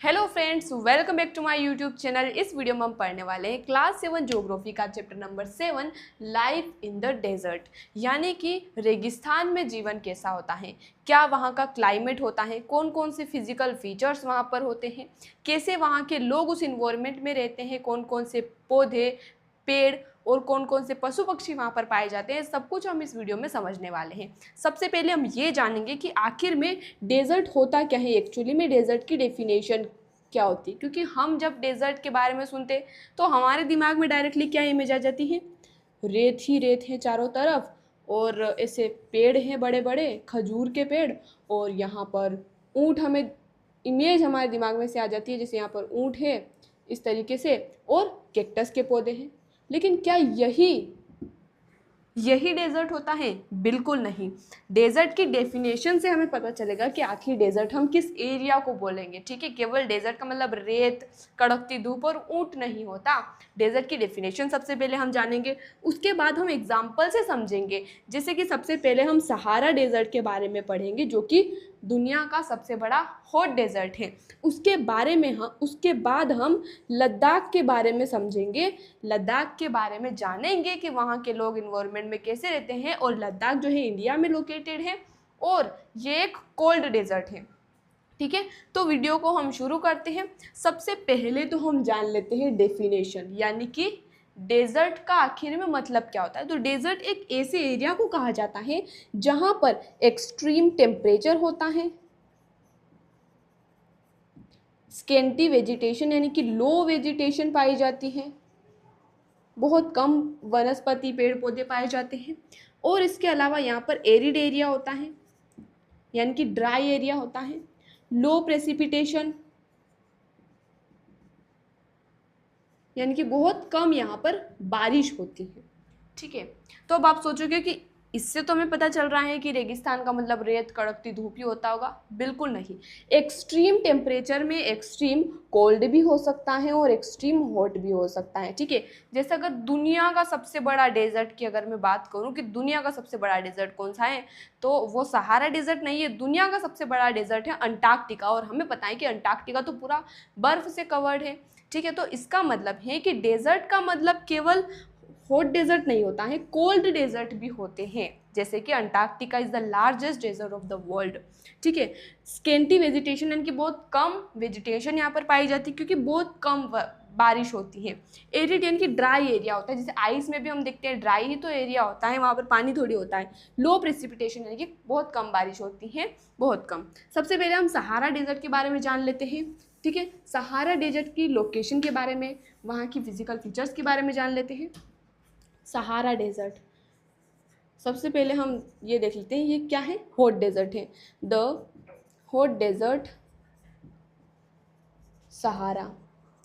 Hello friends, welcome back to my YouTube channel. इस video में हम पढ़ने वाले हैं क्लास 7 ज्योग्राफी का chapter number 7 life in the desert, यानी कि रेगिस्तान में जीवन कैसा होता है, क्या वहाँ का क्लाइमेट होता है, कौन कौन से फिजिकल फीचर्स वहाँ पर होते हैं, कैसे वहाँ के लोग उस इन्वायरमेंट में रहते हैं, कौन कौन से पौधे पेड़ और कौन कौन से पशु पक्षी वहाँ पर पाए जाते हैं, सब कुछ हम इस वीडियो में समझने वाले हैं। सबसे पहले हम ये जानेंगे कि आखिर में डेजर्ट होता क्या है, एक्चुअली में डेजर्ट की डेफिनेशन क्या होती है। क्योंकि हम जब डेजर्ट के बारे में सुनते तो हमारे दिमाग में डायरेक्टली क्या इमेज आ जाती है, रेत ही रेत है चारों तरफ और ऐसे पेड़ हैं बड़े बड़े खजूर के पेड़, और यहाँ पर ऊँट, हमें इमेज हमारे दिमाग में से आ जाती है जैसे यहाँ पर ऊँट है इस तरीके से, और कैक्टस के पौधे हैं। लेकिन क्या यही डेजर्ट होता है? बिल्कुल नहीं। डेजर्ट की डेफिनेशन से हमें पता चलेगा कि आखिर डेजर्ट हम किस एरिया को बोलेंगे। ठीक है, केवल डेजर्ट का मतलब रेत, कड़कती धूप और ऊंट नहीं होता। डेजर्ट की डेफिनेशन सबसे पहले हम जानेंगे, उसके बाद हम एग्जाम्पल से समझेंगे। जैसे कि सबसे पहले हम सहारा डेजर्ट के बारे में पढ़ेंगे, जो कि दुनिया का सबसे बड़ा हॉट डेजर्ट है। उसके बाद हम लद्दाख के बारे में समझेंगे, लद्दाख के बारे में जानेंगे कि वहाँ के लोग इन्वायरमेंट में कैसे रहते हैं। और लद्दाख जो है इंडिया में लोकेटेड है और ये एक कोल्ड डेजर्ट है। ठीक है, तो वीडियो को हम शुरू करते हैं। सबसे पहले तो हम जान लेते हैं डेफिनेशन, यानी कि डेजर्ट का आखिर में मतलब क्या होता है। तो डेजर्ट एक ऐसे एरिया को कहा जाता है जहां पर एक्सट्रीम टेम्परेचर होता है, स्केंटी वेजिटेशन यानी कि लो वेजिटेशन पाई जाती है, बहुत कम वनस्पति पेड़ पौधे पाए जाते हैं, और इसके अलावा यहाँ पर एरिड एरिया होता है यानी कि ड्राई एरिया होता है, लो प्रेसिपिटेशन यानी कि बहुत कम यहाँ पर बारिश होती है। ठीक है, तो अब आप सोचोगे कि इससे तो हमें पता चल रहा है कि रेगिस्तान का मतलब रेत कड़कती धूप ही होता होगा। बिल्कुल नहीं। एक्सट्रीम टेम्परेचर में एक्सट्रीम कोल्ड भी हो सकता है और एक्सट्रीम हॉट भी हो सकता है। ठीक है, जैसे अगर दुनिया का सबसे बड़ा डेजर्ट की अगर मैं बात करूं कि दुनिया का सबसे बड़ा डेजर्ट कौन सा है, तो वो सहारा डेजर्ट नहीं है। दुनिया का सबसे बड़ा डेजर्ट है अंटार्कटिका, और हमें पता है कि अंटार्कटिका तो पूरा बर्फ से कवर्ड है। ठीक है, तो इसका मतलब है कि डेजर्ट का मतलब केवल हॉट डेजर्ट नहीं होता है, कोल्ड डेजर्ट भी होते हैं, जैसे कि Antarctica is the largest desert of the world. ठीक है, स्केंटी वेजिटेशन यानी कि बहुत कम वेजिटेशन यहाँ पर पाई जाती है क्योंकि बहुत कम बारिश होती है। एरिड यानी कि ड्राई एरिया होता है, जैसे आइस में भी हम देखते हैं ड्राई ही तो एरिया होता है, वहाँ पर पानी थोड़ी होता है। लो प्रेसिपिटेशन यानी कि बहुत कम बारिश होती है, बहुत कम। सबसे पहले हम सहारा डेजर्ट के बारे में जान लेते हैं। ठीक है, सहारा डेजर्ट की लोकेशन के बारे में, वहाँ की फिजिकल फीचर्स के बारे में जान लेते हैं। सहारा डेजर्ट, सबसे पहले हम ये देख लेते हैं ये क्या है। हॉट डेजर्ट है, द हॉट डेजर्ट सहारा।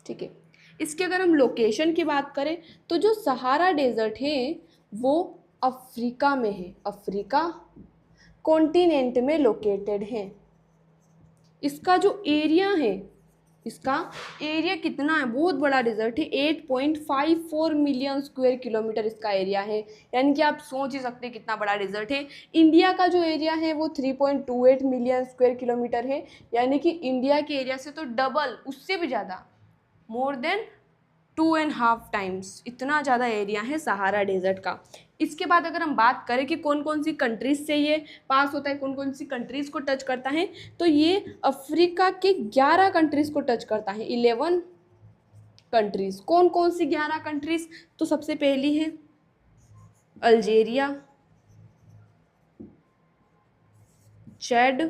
ठीक है, इसकी अगर हम लोकेशन की बात करें तो जो सहारा डेजर्ट है वो अफ्रीका में है, अफ्रीका कॉन्टिनेंट में लोकेटेड है। इसका जो एरिया है, इसका एरिया कितना है, बहुत बड़ा डेजर्ट है, 8.54 मिलियन स्क्वायर किलोमीटर इसका एरिया है। यानी कि आप सोच ही सकते हैं कितना बड़ा डेजर्ट है। इंडिया का जो एरिया है वो 3.28 मिलियन स्क्वायर किलोमीटर है, यानी कि इंडिया के एरिया से तो डबल, उससे भी ज़्यादा, मोर देन 2.5 टाइम्स इतना ज़्यादा एरिया है सहारा डेजर्ट का। इसके बाद अगर हम बात करें कि कौन कौन सी कंट्रीज से ये पास होता है, कौन कौन सी कंट्रीज को टच करता है, तो ये अफ्रीका के 11 कंट्रीज को टच करता है, 11 कंट्रीज। कौन कौन सी 11 कंट्रीज? तो सबसे पहली है अल्जेरिया, चैड,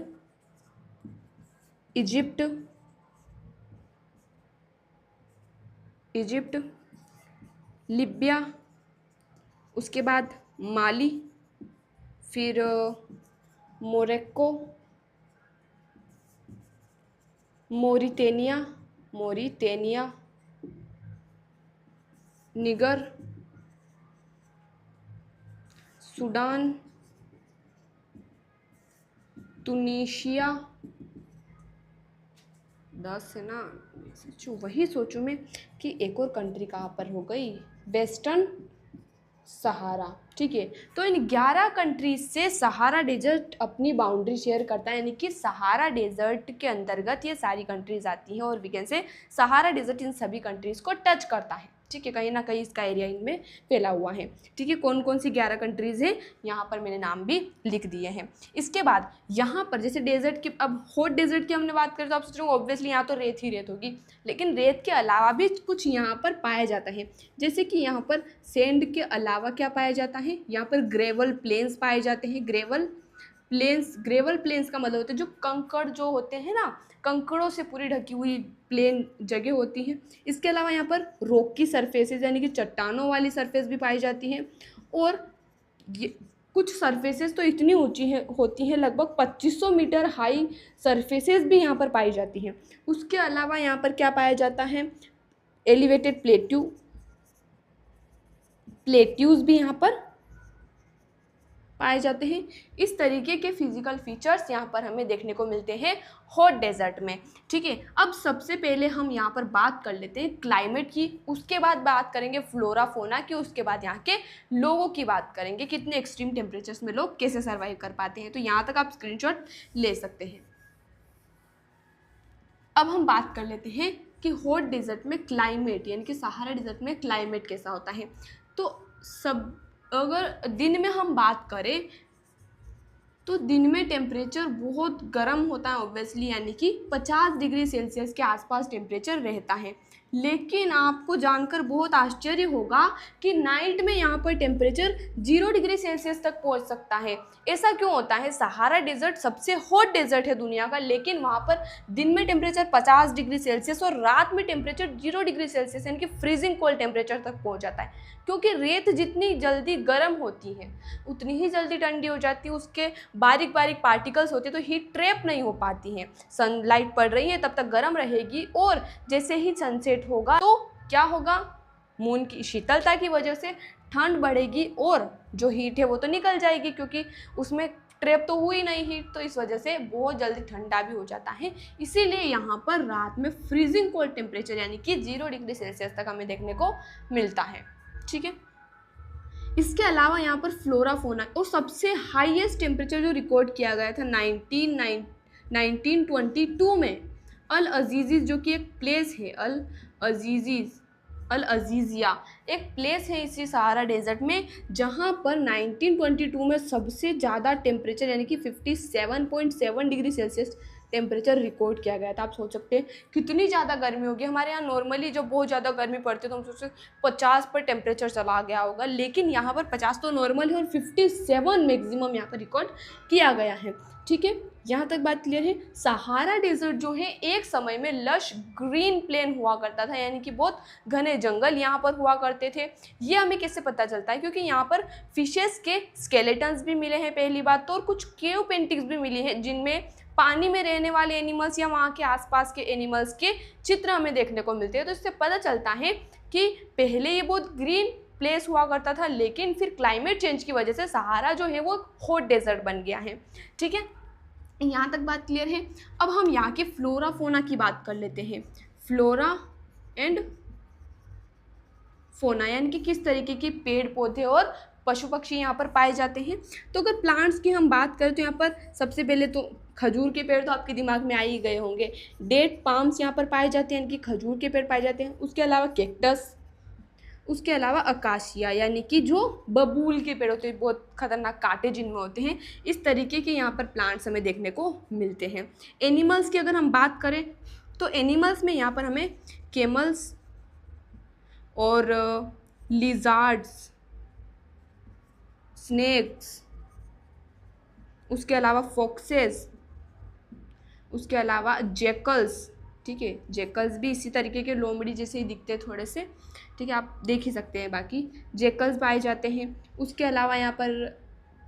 इजिप्ट, लिबिया, उसके बाद माली, फिर मोरक्को, मोरिटेनिया, निगर, सूडान, तुनीशिया, 10 है ना, वही सोचूं मैं कि एक और कंट्री कहाँ पर हो गई, वेस्टर्न सहारा। ठीक है, तो इन 11 कंट्रीज से सहारा डेजर्ट अपनी बाउंड्री शेयर करता है, यानी कि सहारा डेजर्ट के अंतर्गत ये सारी कंट्रीज आती हैं और we can say Sahara desert in सभी कंट्रीज को टच करता है। ठीक है, कहीं ना कहीं इसका एरिया इनमें फैला हुआ है। ठीक है, कौन कौन सी 11 कंट्रीज़ हैं यहाँ पर मैंने नाम भी लिख दिए हैं। इसके बाद यहाँ पर जैसे डेजर्ट की, अब हॉट डेजर्ट की हमने बात करें तो आप सोच रहे हो ऑब्वियसली यहाँ तो रेत ही रेत होगी, लेकिन रेत के अलावा भी कुछ यहाँ पर पाया जाता है। जैसे कि यहाँ पर सैंड के अलावा क्या पाया जाता है, यहाँ पर ग्रेवल प्लेन्स पाए जाते हैं। ग्रेवल प्लेन्स का मतलब होता है जो कंकड़ जो होते हैं ना, कंकड़ों से पूरी ढकी हुई प्लेन जगह होती है। इसके अलावा यहाँ पर रॉक की सरफेसेस यानी कि चट्टानों वाली सरफेस भी पाई जाती हैं, और ये कुछ सरफेसेस तो इतनी ऊंची होती हैं, लगभग 2500 मीटर हाई सरफेसेस भी यहाँ पर पाई जाती हैं। उसके अलावा यहाँ पर क्या पाया जाता है, एलिवेटेड प्लेट्यूज भी यहाँ पर पाए जाते हैं। इस तरीके के फिजिकल फीचर्स यहाँ पर हमें देखने को मिलते हैं हॉट डेजर्ट में। ठीक है, अब सबसे पहले हम यहाँ पर बात कर लेते हैं क्लाइमेट की, उसके बाद बात करेंगे फ्लोरा फोना की, उसके बाद यहाँ के लोगों की बात करेंगे, कितने एक्सट्रीम टेम्परेचर्स में लोग कैसे सर्वाइव कर पाते हैं। तो यहाँ तक आप स्क्रीनशॉट ले सकते हैं। अब हम बात कर लेते हैं कि हॉट डेजर्ट में क्लाइमेट यानी कि सहारा डेजर्ट में क्लाइमेट कैसा होता है। तो अगर दिन में हम बात करें तो दिन में टेम्परेचर बहुत गर्म होता है ऑब्वियसली, यानी कि 50 डिग्री सेल्सियस के आसपास टेम्परेचर रहता है। लेकिन आपको जानकर बहुत आश्चर्य होगा कि नाइट में यहाँ पर टेम्परेचर 0 डिग्री सेल्सियस तक पहुँच सकता है। ऐसा क्यों होता है? सहारा डेजर्ट सबसे हॉट डेजर्ट है दुनिया का, लेकिन वहाँ पर दिन में टेम्परेचर 50 डिग्री सेल्सियस और रात में टेम्परेचर 0 डिग्री सेल्सियस यानी कि फ्रीजिंग कोल्ड टेम्परेचर तक पहुँच जाता है। क्योंकि रेत जितनी जल्दी गर्म होती है उतनी ही जल्दी ठंडी हो जाती है, उसके बारीक बारीक पार्टिकल्स होते हैं तो हीट ट्रैप नहीं हो पाती है। सनलाइट पड़ रही है तब तक गर्म रहेगी, और जैसे ही सनसेट होगा तो क्या होगा, मून की शीतलता की वजह से ठंड बढ़ेगी और जो हीट है वो तो निकल जाएगी, क्योंकि उसमें ट्रैप तो हुई नहीं हीट, तो इस वजह से बहुत जल्दी ठंडा भी हो जाता है। इसीलिए यहाँ पर रात में फ्रीजिंग कोल्ड टेम्परेचर यानी कि 0 डिग्री सेल्सियस तक हमें देखने को मिलता है। ठीक है, इसके अलावा यहाँ पर फ्लोरा फोना और सबसे हाईएस्ट टेम्परेचर जो रिकॉर्ड किया गया था 1922 में अल अजीज़, जो कि एक प्लेस है, अल अजीज़िया एक प्लेस है इसी सहारा डेजर्ट में, जहाँ पर 1922 में सबसे ज़्यादा टेम्परेचर यानी कि 57.7 डिग्री सेल्सियस टेम्परेचर रिकॉर्ड किया गया था। आप सोच सकते हैं कितनी ज़्यादा गर्मी होगी। हमारे यहाँ नॉर्मली जब बहुत ज़्यादा गर्मी पड़ती है तो हम सोचते 50 पर टेम्परेचर चला गया होगा, लेकिन यहाँ पर 50 तो नॉर्मल है और 57 मैक्सिमम यहाँ पर रिकॉर्ड किया गया है। ठीक है, यहाँ तक बात क्लियर है। सहारा डेजर्ट जो है एक समय में लश ग्रीन प्लेन हुआ करता था, यानी कि बहुत घने जंगल यहाँ पर हुआ करते थे। ये हमें कैसे पता चलता है? क्योंकि यहाँ पर फिशेस के स्केलेटन्स भी मिले हैं पहली बात तो, और कुछ केव पेंटिंग्स भी मिली हैं जिनमें पानी में रहने वाले एनिमल्स या वहाँ के आसपास के एनिमल्स के चित्र हमें देखने को मिलते हैं। तो इससे पता चलता है कि पहले ये बहुत ग्रीन प्लेस हुआ करता था, लेकिन फिर क्लाइमेट चेंज की वजह से सहारा जो है वो हॉट डेजर्ट बन गया है। ठीक है, यहाँ तक बात क्लियर है। अब हम यहाँ के फ्लोरा फोना की बात कर लेते हैं। फ्लोरा एंड फोना यानी कि किस तरीके के पेड़ पौधे और पशु पक्षी यहाँ पर पाए जाते हैं। तो अगर प्लांट्स की हम बात करें तो यहाँ पर सबसे पहले तो खजूर के पेड़ तो आपके दिमाग में आ ही गए होंगे। डेट पाम्स यहाँ पर पाए जाते हैं, यानी कि खजूर के पेड़ पाए जाते हैं। उसके अलावा कैक्टस, उसके अलावा अकाशिया यानी कि जो बबूल के पेड़ होते हैं, बहुत खतरनाक कांटे जिनमें होते हैं। इस तरीके के यहाँ पर प्लांट्स हमें देखने को मिलते हैं। एनिमल्स की अगर हम बात करें तो एनिमल्स में यहाँ पर हमें कैमल्स और लिजार्ड्स, स्नेक्स, उसके अलावा फॉक्सेस, उसके अलावा जैकल्स। ठीक है, जैकल्स भी इसी तरीके के लोमड़ी जैसे ही दिखते हैं थोड़े से। ठीक है, आप देख ही सकते हैं, बाकी जैकल्स पाए जाते हैं। उसके अलावा यहाँ पर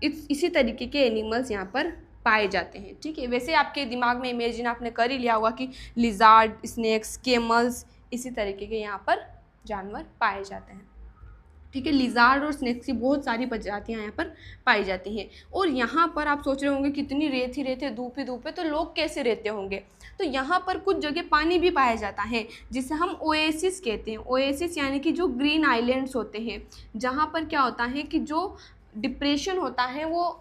इसी तरीके के एनिमल्स यहाँ पर पाए जाते हैं। ठीक है, वैसे आपके दिमाग में इमेजिन आपने कर ही लिया होगा कि लिजार्ड, स्नेक्स, कैमल्स इसी तरीके के यहाँ पर जानवर पाए जाते हैं। ठीक है, लिजार्ड और स्नेक्स की बहुत सारी प्रजातियाँ यहाँ पर पाई जाती हैं। और यहाँ पर आप सोच रहे होंगे कितनी रेत ही रेत है, धूप ही धूप है, तो लोग कैसे रहते होंगे? तो यहाँ पर कुछ जगह पानी भी पाया जाता है जिसे हम ओएसिस कहते हैं। ओएसिस यानी कि जो ग्रीन आइलैंड्स होते हैं, जहाँ पर क्या होता है कि जो डिप्रेशन होता है वो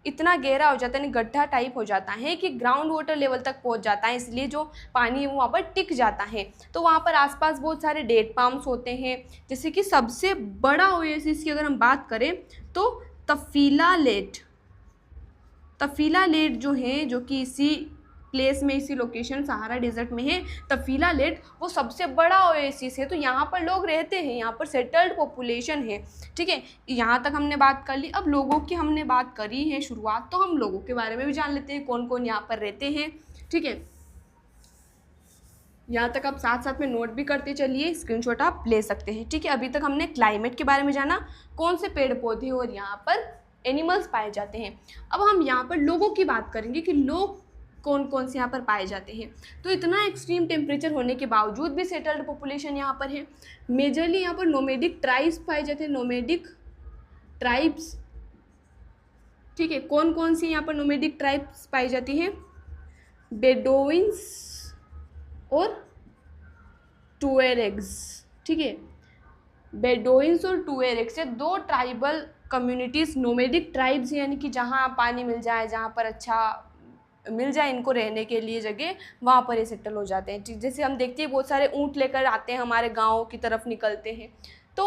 इतना गहरा हो जाता है, यानी गड्ढा टाइप हो जाता है कि ग्राउंड वाटर लेवल तक पहुंच जाता है, इसलिए जो पानी है वो वहाँ पर टिक जाता है। तो वहाँ पर आसपास बहुत सारे डेट पाम्स होते हैं। जैसे कि सबसे बड़ा ओएसिस की अगर हम बात करें तो तफीला लेट जो है, जो कि इसी प्लेस में, इसी लोकेशन सहारा डेजर्ट में है, तफीला लेट वो सबसे बड़ा ओएसिस है। तो यहाँ पर लोग रहते हैं, यहाँ पर सेटल्ड पॉपुलेशन है। ठीक है, यहाँ तक हमने बात कर ली। अब लोगों की हमने बात करी है शुरुआत, तो हम लोगों के बारे में भी जान लेते हैं कौन कौन यहाँ पर रहते हैं। ठीक है, यहाँ तक आप साथ साथ में नोट भी करते चलिए, स्क्रीनशॉट आप ले सकते हैं। ठीक है, अभी तक हमने क्लाइमेट के बारे में जाना, कौन से पेड़ पौधे और यहाँ पर एनिमल्स पाए जाते हैं। अब हम यहाँ पर लोगों की बात करेंगे कि लोग कौन कौन से यहाँ पर पाए जाते हैं। तो इतना एक्सट्रीम टेम्परेचर होने के बावजूद भी सेटल्ड पॉपुलेशन यहाँ पर है। मेजरली यहाँ पर नोमेडिक ट्राइब्स पाए जाते हैं, नोमेडिक ट्राइब्स। ठीक है, कौन कौन सी यहाँ पर नोमेडिक ट्राइब्स पाई जाती हैं? बेडोइंस और टुएरेग्स। ठीक है, बेडोइंस और टुएरेग्स, ये दो ट्राइबल कम्युनिटीज़, नोमेडिक ट्राइब्स, यानी कि जहाँ पानी मिल जाए, जहाँ पर अच्छा मिल जाए इनको रहने के लिए जगह, वहाँ पर ये सेटल हो जाते हैं। जैसे हम देखते हैं बहुत सारे ऊँट लेकर आते हैं, हमारे गाँव की तरफ निकलते हैं, तो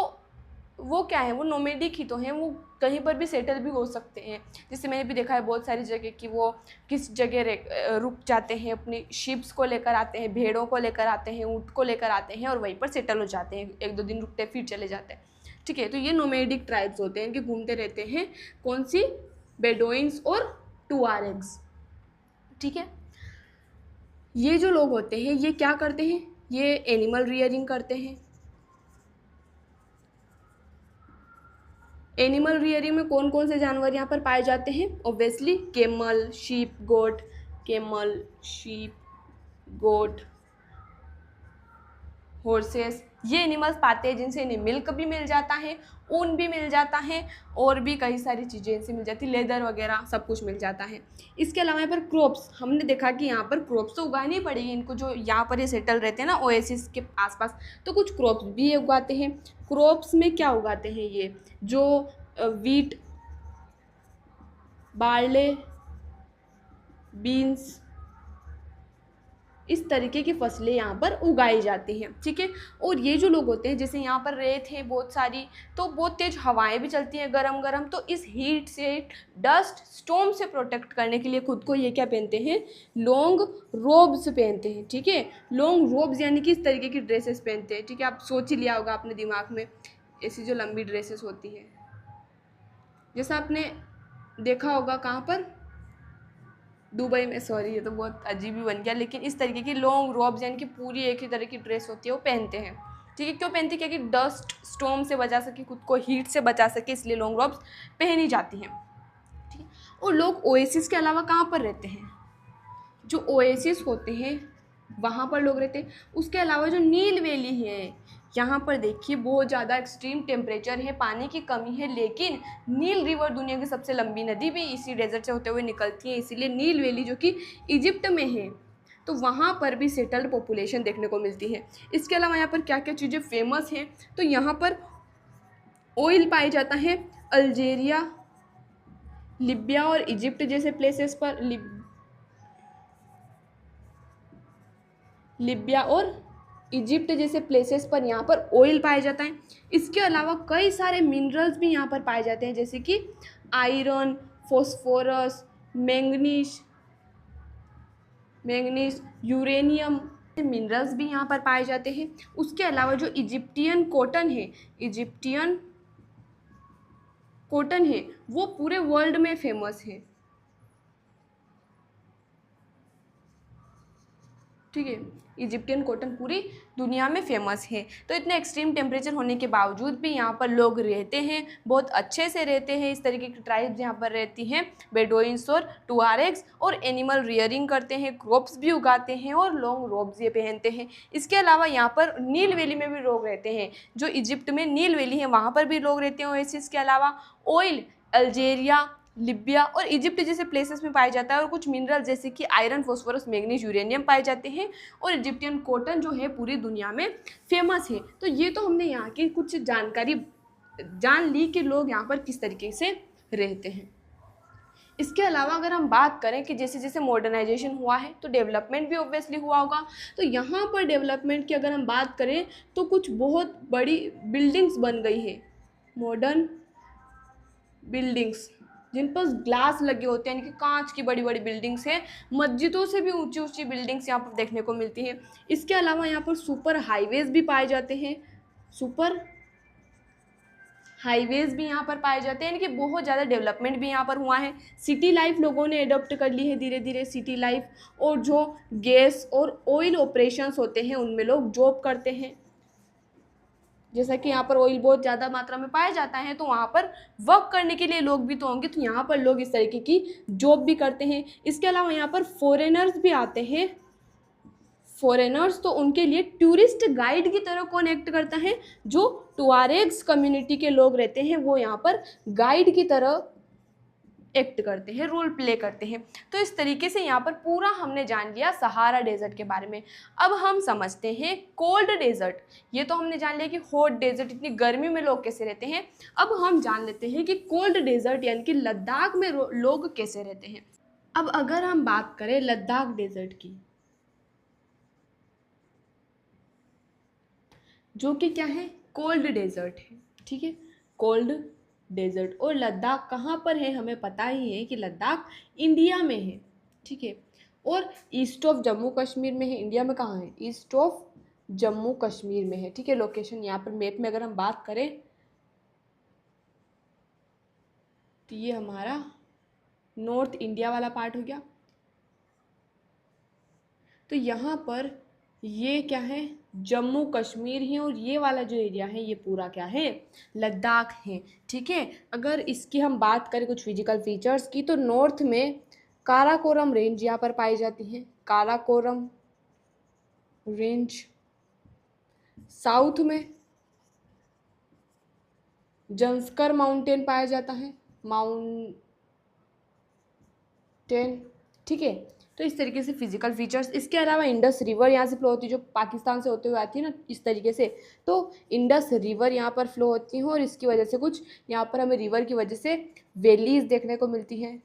वो क्या है, वो नोमेडिक ही तो हैं, वो कहीं पर भी सेटल भी हो सकते हैं। जैसे मैंने भी देखा है बहुत सारी जगह कि वो किस जगह रुक जाते हैं, अपनी शिप्स को लेकर आते हैं, भेड़ों को लेकर आते हैं, ऊँट को लेकर आते हैं और वहीं पर सेटल हो जाते हैं, एक दो दिन रुकते हैं फिर चले जाते हैं। ठीक है, तो ये नोमेडिक ट्राइब्स होते हैं, इनके घूमते रहते हैं। कौन सी? बेडोइंस और टुआरेग्स। ठीक है, ये जो लोग होते हैं ये क्या करते हैं? ये एनिमल रियरिंग करते हैं। एनिमल रियरिंग में कौन कौन से जानवर यहाँ पर पाए जाते हैं? ऑब्वियसली कैमल, शीप, गोट, कैमल, शीप, गोट, हॉर्सेस, ये एनिमल्स पाते हैं जिनसे इन्हें मिल्क भी मिल जाता है, ऊन भी मिल जाता है और भी कई सारी चीज़ें इनसे मिल जाती है, लेदर वगैरह सब कुछ मिल जाता है। इसके अलावा यहाँ पर क्रॉप्स, हमने देखा कि यहाँ पर क्रॉप्स तो उगानी पड़ेगी इनको, जो यहाँ पर ये सेटल रहते हैं ना ओएसिस के आसपास, तो कुछ क्रॉप्स भी ये उगाते हैं। क्रॉप्स में क्या उगाते हैं ये? जो वीट, बार्ले, बीन्स, इस तरीके की फसलें यहाँ पर उगाई जाती हैं। ठीक है, और ये जो लोग होते हैं, जैसे यहाँ पर रेत है बहुत सारी, तो बहुत तेज़ हवाएं भी चलती हैं गरम गरम, तो इस हीट से, डस्ट स्टॉर्म से प्रोटेक्ट करने के लिए खुद को ये क्या पहनते हैं? लॉन्ग रोब्स पहनते हैं। ठीक है, लॉन्ग रोब्स यानी कि इस तरीके की ड्रेसेस पहनते हैं। ठीक है, आप सोच ही लिया होगा अपने दिमाग में, ऐसी जो लंबी ड्रेसेस होती हैं, जैसा आपने देखा होगा कहाँ पर, दुबई में। सॉरी, ये तो बहुत अजीब ही बन गया, लेकिन इस तरीके की लॉन्ग रॉब्स यानी कि पूरी एक ही तरह की ड्रेस होती है वो पहनते हैं। ठीक है, क्यों पहनते हैं? क्योंकि डस्ट स्टॉर्म से बचा सके, खुद को हीट से बचा सके, इसलिए लॉन्ग रॉब्स पहनी जाती हैं। ठीक है, और लोग ओएसिस के अलावा कहाँ पर रहते हैं? जो ओएसिस होते हैं वहाँ पर लोग रहते हैं। उसके अलावा जो नील वैली है, यहाँ पर देखिए बहुत ज़्यादा एक्सट्रीम टेम्परेचर है, पानी की कमी है, लेकिन नील रिवर दुनिया की सबसे लंबी नदी भी इसी डेजर्ट से होते हुए निकलती है, इसीलिए नील वैली जो कि इजिप्ट में है, तो वहाँ पर भी सेटल्ड पॉपुलेशन देखने को मिलती है। इसके अलावा यहाँ पर क्या क्या चीज़ें फेमस हैं? तो यहाँ पर ऑयल पाया जाता है। अल्जीरिया, लीबिया और इजिप्ट जैसे प्लेसेस पर, लीबिया और इजिप्ट जैसे प्लेसेस पर यहाँ पर ऑयल पाया जाता है। इसके अलावा कई सारे मिनरल्स भी यहाँ पर पाए जाते हैं, जैसे कि iron, phosphorus, manganese, uranium, minerals भी यहाँ पर पाए जाते हैं। उसके अलावा जो इजिप्टियन कॉटन है वो पूरे वर्ल्ड में फेमस है। ठीक है, इजिप्टियन कॉटन पूरी दुनिया में फेमस है। तो इतने एक्सट्रीम टेम्परेचर होने के बावजूद भी यहाँ पर लोग रहते हैं, बहुत अच्छे से रहते हैं। इस तरीके की ट्राइब्स यहाँ पर रहती हैं, बेडोइंस और टुआरेग्स, और एनिमल रियरिंग करते हैं, क्रॉप्स भी उगाते हैं और लॉन्ग रोब्स ये पहनते हैं। इसके अलावा यहाँ पर नील वैली में भी लोग रहते हैं, जो इजिप्ट में नील वैली है वहाँ पर भी लोग रहते हैं ओएसिस के अलावा। ऑयल अल्जीरिया, लिबिया और इजिप्ट जैसे प्लेसेस में पाया जाता है, और कुछ मिनरल जैसे कि आयरन, फास्फोरस, मैग्नीज, यूरेनियम पाए जाते हैं, और इजिप्टियन कॉटन जो है पूरी दुनिया में फेमस है। तो ये तो हमने यहाँ की कुछ जानकारी जान ली कि लोग यहाँ पर किस तरीके से रहते हैं। इसके अलावा अगर हम बात करें कि जैसे जैसे मॉडर्नाइजेशन हुआ है तो डेवलपमेंट भी ऑब्वियसली हुआ होगा। तो यहाँ पर डेवलपमेंट की अगर हम बात करें तो कुछ बहुत बड़ी बिल्डिंग्स बन गई है, मॉडर्न बिल्डिंग्स जिन पर ग्लास लगे होते हैं, यानी कि कांच की बड़ी बड़ी बिल्डिंग्स हैं। मस्जिदों से भी ऊंची ऊंची बिल्डिंग्स यहाँ पर देखने को मिलती हैं। इसके अलावा यहाँ पर सुपर हाईवेज भी पाए जाते हैं, सुपर हाईवेज भी यहाँ पर पाए जाते हैं, यानी कि बहुत ज़्यादा डेवलपमेंट भी यहाँ पर हुआ है। सिटी लाइफ लोगों ने अडॉप्ट कर ली है धीरे धीरे, सिटी लाइफ। और जो गैस और ऑयल ऑपरेशंस होते हैं उनमें लोग जॉब करते हैं, जैसा कि यहाँ पर ऑयल बहुत ज़्यादा मात्रा में पाया जाता है, तो वहाँ पर वर्क करने के लिए लोग भी तो होंगे, तो यहाँ पर लोग इस तरीके की जॉब भी करते हैं। इसके अलावा यहाँ पर फॉरेनर्स भी आते हैं। फॉरेनर्स तो उनके लिए टूरिस्ट गाइड की तरह कौन एक्ट करता है, जो टुआरेग्स कम्युनिटी के लोग रहते हैं वो यहाँ पर गाइड की तरह एक्ट करते हैं, रोल प्ले करते हैं। तो इस तरीके से यहाँ पर पूरा हमने जान लिया सहारा डेजर्ट के बारे में। अब हम समझते हैं कोल्ड डेजर्ट। ये तो हमने जान लिया कि हॉट डेजर्ट, इतनी गर्मी में लोग कैसे रहते हैं। अब हम जान लेते हैं कि कोल्ड डेजर्ट यानी कि लद्दाख में लोग कैसे रहते हैं। अब अगर हम बात करें लद्दाख डेजर्ट की, जो कि क्या है, कोल्ड डेजर्ट है, ठीक है, कोल्ड डेजर्ट। और लद्दाख कहाँ पर है, हमें पता ही है कि लद्दाख इंडिया में है, ठीक है, और ईस्ट ऑफ जम्मू कश्मीर में है। इंडिया में कहाँ है, ईस्ट ऑफ जम्मू कश्मीर में है, ठीक है। लोकेशन यहाँ पर मैप में अगर हम बात करें तो ये हमारा नॉर्थ इंडिया वाला पार्ट हो गया। तो यहाँ पर ये क्या है, जम्मू कश्मीर है, और ये वाला जो एरिया है ये पूरा क्या है, लद्दाख है, ठीक है। अगर इसकी हम बात करें कुछ फिजिकल फीचर्स की, तो नॉर्थ में काराकोरम रेंज यहाँ पर पाई जाती है, काराकोरम रेंज। साउथ में जंस्कर माउंटेन पाया जाता है, माउंटेन, ठीक है। तो इस तरीके से फिजिकल फीचर्स। इसके अलावा इंडस रिवर यहाँ से फ्लो होती है, जो पाकिस्तान से होते हुए आती है ना, इस तरीके से। तो इंडस रिवर यहाँ पर फ्लो होती है, और इसकी वजह से कुछ यहाँ पर हमें रिवर की वजह से वैलीज देखने को मिलती हैं,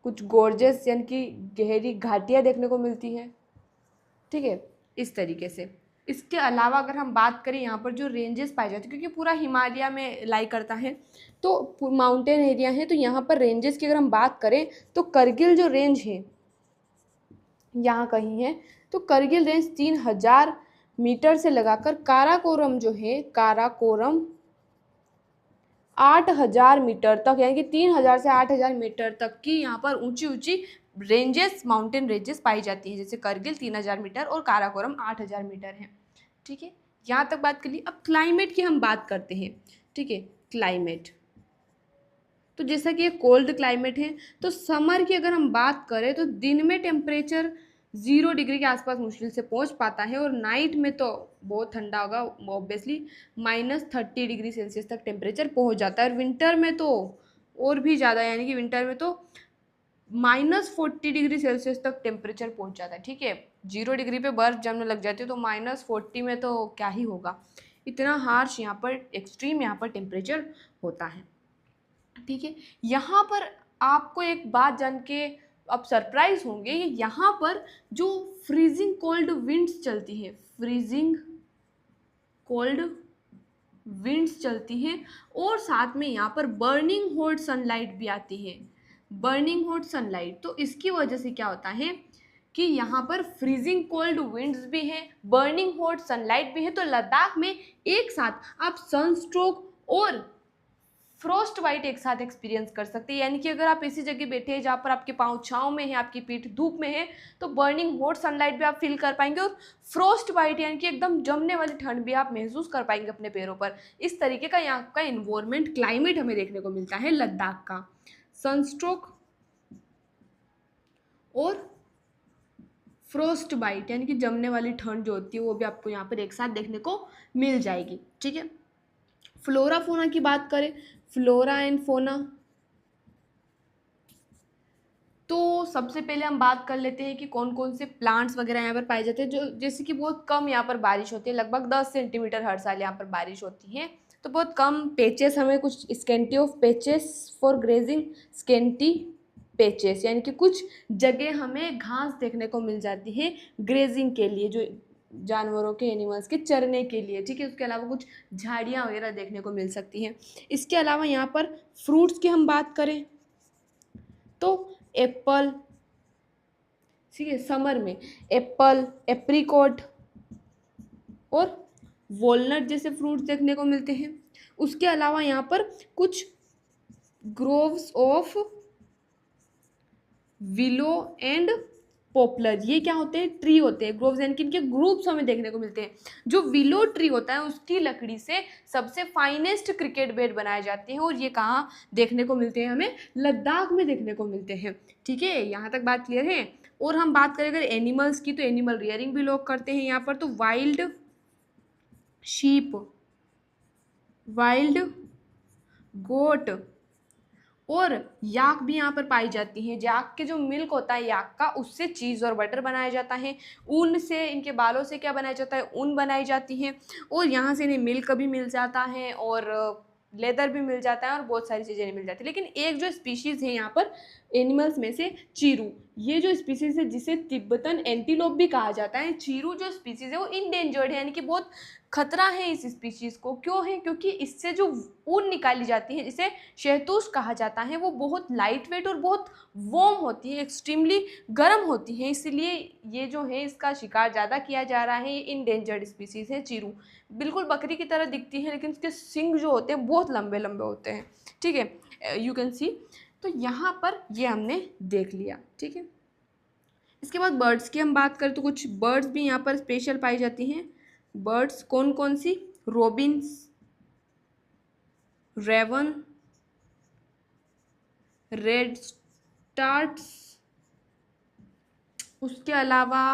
कुछ गोर्जेस यानी कि गहरी घाटियाँ देखने को मिलती हैं, ठीक है, इस तरीके से। इसके अलावा अगर हम बात करें यहाँ पर जो रेंजेस पाए जाते हैं, क्योंकि पूरा हिमालय में लाई करता है, तो माउंटेन एरिया है, तो यहाँ पर रेंजेस की अगर हम बात करें तो करगिल जो रेंज है यहाँ कहीं है, तो करगिल रेंज 3000 मीटर से लगाकर काराकोरम जो है, काराकोरम 8000 मीटर तक, यानी कि 3000 से 8000 मीटर तक की यहाँ पर ऊंची ऊंची रेंजेस, माउंटेन रेंजेस पाई जाती हैं। जैसे करगिल 3000 मीटर और काराकोरम 8000 मीटर है, ठीक है। यहाँ तक बात कर ली। अब क्लाइमेट की हम बात करते हैं, ठीक है, क्लाइमेट। तो जैसा कि ये कोल्ड क्लाइमेट है, तो समर की अगर हम बात करें तो दिन में टेम्परेचर 0 डिग्री के आसपास मुश्किल से पहुंच पाता है, और नाइट में तो बहुत ठंडा होगा ऑब्वियसली, -30 डिग्री सेल्सियस तक टेम्परेचर पहुंच जाता है। और विंटर में तो और भी ज़्यादा, यानी कि विंटर में तो -40 डिग्री सेल्सियस तक टेम्परेचर पहुंच जाता है, ठीक है। 0 डिग्री पे बर्फ़ जमने लग जाती है, तो -40 में तो क्या ही होगा। इतना हार्श यहाँ पर, एक्सट्रीम यहाँ पर टेम्परेचर होता है, ठीक है। यहाँ पर आपको एक बात जान के आप सरप्राइज होंगे, यहाँ पर जो फ्रीजिंग कोल्ड विंड्स चलती है, फ्रीजिंग कोल्ड विंड्स चलती हैं, और साथ में यहाँ पर बर्निंग हॉट सनलाइट भी आती है, बर्निंग हॉट सनलाइट। तो इसकी वजह से क्या होता है कि यहाँ पर फ्रीजिंग कोल्ड विंड्स भी हैं, बर्निंग हॉट सनलाइट भी है। तो लद्दाख में एक साथ आप सनस्ट्रोक और फ्रोस्ट वाइट एक साथ एक्सपीरियंस कर सकते हैं। यानी कि अगर आप ऐसी जगह बैठे हैं जहाँ पर आपके पाँव छाँव में है, आपकी पीठ धूप में है, तो बर्निंग हॉट सनलाइट भी आप फील कर पाएंगे, और फ्रोस्ट वाइट यानी कि एकदम जमने वाली ठंड भी आप महसूस कर पाएंगे अपने पैरों पर। इस तरीके का यहाँ का इन्वायरमेंट, क्लाइमेट हमें देखने को मिलता है लद्दाख का। सनस्ट्रोक और फ्रोस्ट बाइट यानी कि जमने वाली ठंड जो होती है वो भी आपको यहाँ पर एक साथ देखने को मिल जाएगी, ठीक है। फ्लोरा फोना की बात करें, फ्लोरा एंड फोना, तो सबसे पहले हम बात कर लेते हैं कि कौन कौन से प्लांट्स वगैरह यहाँ पर पाए जाते हैं, जो जैसे कि बहुत कम यहाँ पर बारिश होती है, लगभग 10 सेंटीमीटर हर साल यहाँ पर बारिश होती है। तो बहुत कम पेचेस, हमें कुछ scanty of patches for grazing, scanty patches यानी कि कुछ जगह हमें घास देखने को मिल जाती है ग्रेजिंग के लिए, जो जानवरों के, एनिमल्स के चरने के लिए, ठीक है। उसके अलावा कुछ झाड़ियाँ वगैरह देखने को मिल सकती हैं। इसके अलावा यहाँ पर फ्रूट्स की हम बात करें तो एप्पल, ठीक है, समर में एप्पल, एप्रिकॉट और वॉलनट जैसे फ्रूट्स देखने को मिलते हैं। उसके अलावा यहाँ पर कुछ groves of willow and popular, ये क्या होते हैं, ट्री होते हैं। ग्रोव्स यानी कि इनके ग्रुप्स हमें देखने को मिलते हैं। जो विलो ट्री होता है उसकी लकड़ी से सबसे फाइनेस्ट क्रिकेट बैट बनाए जाते हैं, और ये कहाँ देखने को मिलते हैं, हमें लद्दाख में देखने को मिलते हैं, ठीक है। यहाँ तक बात क्लियर है। और हम बात करें अगर एनिमल्स की, तो एनिमल रियरिंग भी लोग करते हैं यहाँ पर। तो वाइल्ड शीप, वाइल्ड गोट और याक भी यहाँ पर पाई जाती हैं। याक के जो मिल्क होता है याक का, उससे चीज़ और बटर बनाया जाता है। ऊन से, इनके बालों से क्या बनाया जाता है, ऊन बनाई जाती है। और यहाँ से इन्हें मिल्क भी मिल जाता है और लेदर भी मिल जाता है और बहुत सारी चीज़ें मिल जाती है। लेकिन एक जो स्पीशीज़ है यहाँ पर एनिमल्स में से, चीरू, ये जो स्पीशीज़ है जिसे तिब्बतन एंटीलोप भी कहा जाता है, चीरू जो स्पीशीज़ है वो इंडेंजर्ड है, यानी कि बहुत खतरा है इस स्पीशीज़ को। क्यों है? क्योंकि इससे जो ऊन निकाली जाती है, जिसे शहतूश कहा जाता है, वो बहुत लाइट वेट और बहुत वार्म होती है, एक्सट्रीमली गर्म होती है। इसलिए ये जो है इसका शिकार ज़्यादा किया जा रहा है। ये इंडेंजर्ड स्पीशीज़ है चीरू। बिल्कुल बकरी की तरह दिखती है, लेकिन इसके सिंग जो होते हैं बहुत लंबे लंबे होते हैं, ठीक है, यू कैन सी। तो यहाँ पर ये हमने देख लिया, ठीक है। इसके बाद बर्ड्स की हम बात करें तो कुछ बर्ड्स भी यहाँ पर स्पेशल पाई जाती हैं। बर्ड्स कौन कौन सी? रोबिन्स, रेवन, रेड स्टार्ट्स, उसके अलावा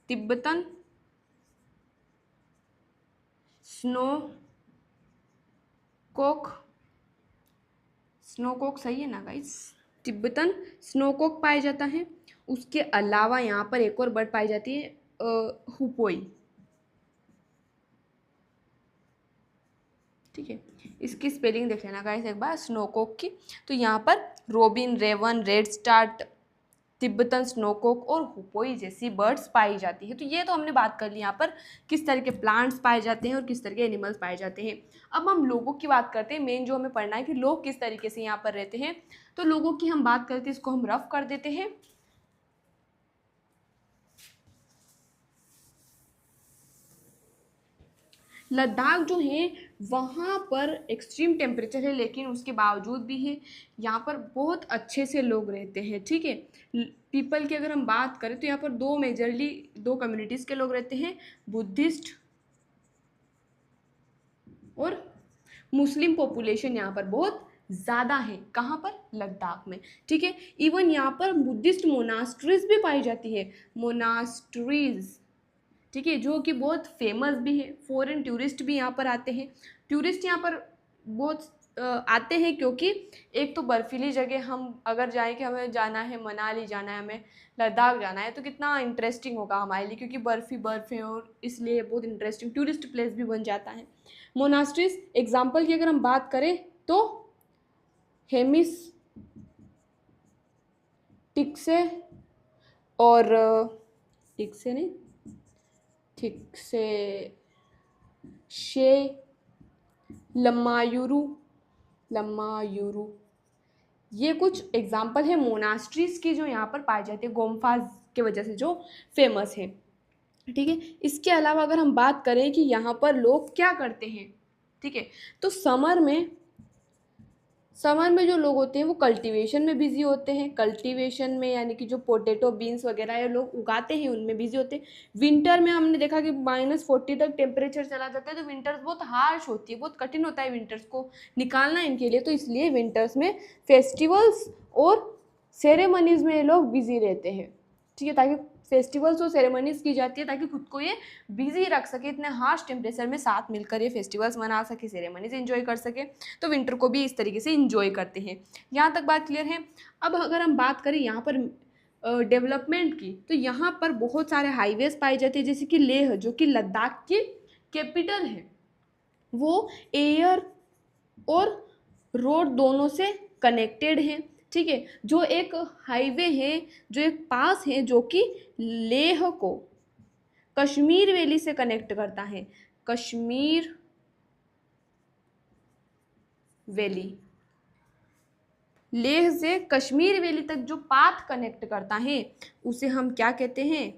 Tibetan snow Coke, snow Coke सही है ना गाइस, तिब्बतन स्नो कोक पाया जाता है। उसके अलावा यहाँ पर एक और बर्ड पाई जाती है, हुपोई, ठीक है। इसकी स्पेलिंग देख लेना गाइस एक बार, स्नो कोक की। तो यहाँ पर robin, raven, redstart, Tibetan snowcock और हुपोई जैसी बर्ड्स पाई जाती है। तो ये तो हमने बात कर ली यहाँ पर किस तरह के प्लांट्स पाए जाते हैं और किस तरह के एनिमल्स पाए जाते हैं। अब हम लोगों की बात करते हैं। मेन जो हमें पढ़ना है कि लोग किस तरीके से यहाँ पर रहते हैं। तो लोगों की हम बात करते हैं, इसको हम रफ कर देते हैं। लद्दाख जो है वहाँ पर एक्सट्रीम टेम्परेचर है, लेकिन उसके बावजूद भी है यहाँ पर बहुत अच्छे से लोग रहते हैं, ठीक है। पीपल की अगर हम बात करें तो यहाँ पर दो कम्युनिटीज़ के लोग रहते हैं, बुद्धिस्ट और मुस्लिम पॉपुलेशन यहाँ पर बहुत ज़्यादा है। कहाँ पर? लद्दाख में, ठीक है। इवन यहाँ पर बुद्धिस्ट मोनास्ट्रीज भी पाई जाती है, मोनास्ट्रीज, ठीक है, जो कि बहुत फेमस भी है। फॉरेन टूरिस्ट भी यहाँ पर आते हैं। टूरिस्ट यहाँ पर बहुत आते हैं क्योंकि एक तो बर्फीली जगह, हम अगर जाएं कि हमें जाना है मनाली जाना है, हमें लद्दाख जाना है, तो कितना इंटरेस्टिंग होगा हमारे लिए, क्योंकि बर्फ़ ही बर्फ़ है और इसलिए बहुत इंटरेस्टिंग टूरिस्ट प्लेस भी बन जाता है। मोनास्ट्रीज एग्जाम्पल की अगर हम बात करें तो हेमिस टिक्से और टिक्से नहीं, ठीक से शे, लम्मायूरू, ये कुछ एग्जाम्पल है मोनास्ट्रीज की जो यहाँ पर पाई जाती है, गोम्फाज के वजह से जो फेमस है, ठीक है। इसके अलावा अगर हम बात करें कि यहाँ पर लोग क्या करते हैं, ठीक है, तो समर में जो लोग होते हैं वो कल्टीवेशन में बिजी होते हैं। कल्टीवेशन में यानी कि जो पोटैटो, बीन्स वगैरह ये लोग उगाते हैं उनमें बिजी होते हैं। विंटर में हमने देखा कि -40 तक टेम्परेचर चला जाता है, तो विंटर्स बहुत हार्श होती है, बहुत कठिन होता है विंटर्स को निकालना इनके लिए। तो इसलिए विंटर्स में फेस्टिवल्स और सेरेमनीज में ये लोग बिजी रहते हैं, ठीक है, ताकि फेस्टिवल्स और सेरेमनीज की जाती है ताकि खुद को ये बिजी रख सके, इतने हार्श टेम्परेचर में साथ मिलकर ये फेस्टिवल्स मना सके, सेरेमनीज एंजॉय कर सके। तो विंटर को भी इस तरीके से इंजॉय करते हैं। यहाँ तक बात क्लियर है। अब अगर हम बात करें यहाँ पर डेवलपमेंट की, तो यहाँ पर बहुत सारे हाईवेज पाए जाते हैं, जैसे कि लेह जो कि लद्दाख की कैपिटल है, वो एयर और रोड दोनों से कनेक्टेड है। ठीक है, जो एक हाईवे है, जो एक पास है जो कि लेह को कश्मीर वैली से कनेक्ट करता है, कश्मीर वैली, लेह से कश्मीर वैली तक जो पाथ कनेक्ट करता है उसे हम क्या कहते हैं,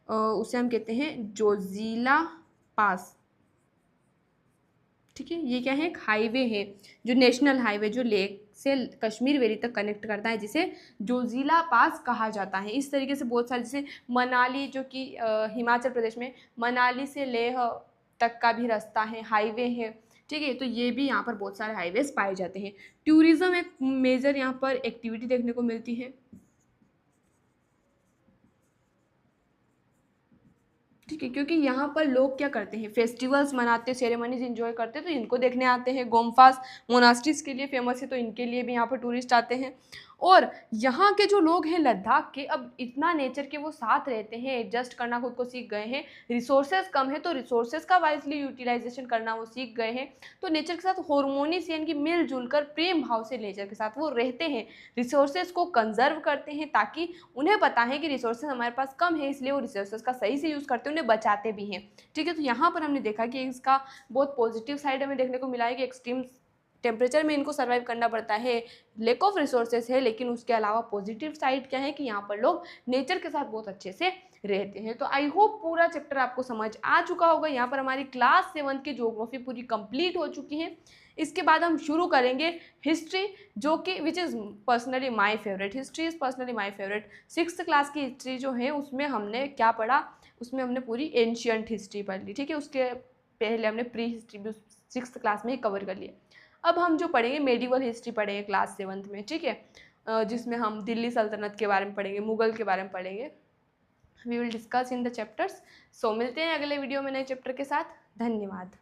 उसे हम कहते हैं जोजिला पास। ठीक है, ये क्या है, एक हाईवे है, जो नेशनल हाईवे जो लेह से कश्मीर वैली तक कनेक्ट करता है, जिसे जोजिला पास कहा जाता है। इस तरीके से बहुत सारे, जैसे मनाली जो कि हिमाचल प्रदेश में, मनाली से लेह तक का भी रास्ता है, हाईवे है। ठीक है, तो ये भी यहाँ पर बहुत सारे हाईवेज पाए जाते हैं। टूरिज्म एक मेजर यहाँ पर एक्टिविटी देखने को मिलती है। ठीक है, क्योंकि यहाँ पर लोग क्या करते हैं, फेस्टिवल्स मनाते हैं, सेरेमनीज एंजॉय करते हैं, तो इनको देखने आते हैं। गोम्पास मोनास्ट्रीज के लिए फेमस है, तो इनके लिए भी यहाँ पर टूरिस्ट आते हैं। और यहाँ के जो लोग हैं लद्दाख के, अब इतना नेचर के वो साथ रहते हैं, एडजस्ट करना खुद को सीख गए हैं। रिसोर्सेज कम है तो रिसोर्सेज का वाइजली यूटिलाइजेशन करना वो सीख गए हैं। तो नेचर के साथ हार्मोनियस यानी कि मिलजुल कर प्रेम भाव से नेचर के साथ वो रहते हैं, रिसोर्सेज को कंजर्व करते हैं, ताकि उन्हें पता है कि रिसोर्सेज हमारे पास कम है, इसलिए वो रिसोर्सेज का सही से यूज़ करते हैं, उन्हें बचाते भी हैं। ठीक है, तो यहाँ पर हमने देखा कि इसका बहुत पॉजिटिव साइड हमें देखने को मिला है कि एक्सट्रीम टेम्परेचर में इनको सर्वाइव करना पड़ता है, लैक ऑफ रिसोर्सेज है, लेकिन उसके अलावा पॉजिटिव साइड क्या है कि यहाँ पर लोग नेचर के साथ बहुत अच्छे से रहते हैं। तो आई होप पूरा चैप्टर आपको समझ आ चुका होगा। यहाँ पर हमारी क्लास 7 की ज्योग्राफी पूरी कंप्लीट हो चुकी है। इसके बाद हम शुरू करेंगे हिस्ट्री, जो कि which is personally my favourite. History is personally my favourite. 6th class की हिस्ट्री जो है उसमें हमने क्या पढ़ा, उसमें हमने पूरी एंशियंट हिस्ट्री पढ़ ली। ठीक है, उसके पहले हमने प्री हिस्ट्री भी 6th क्लास में ही कवर कर लिया। अब हम जो पढ़ेंगे मेडिवल हिस्ट्री पढ़ेंगे क्लास 7th में। ठीक है, जिसमें हम दिल्ली सल्तनत के बारे में पढ़ेंगे, मुगल के बारे में पढ़ेंगे। We will discuss in the chapters. सो मिलते हैं अगले वीडियो में नए चैप्टर के साथ। धन्यवाद।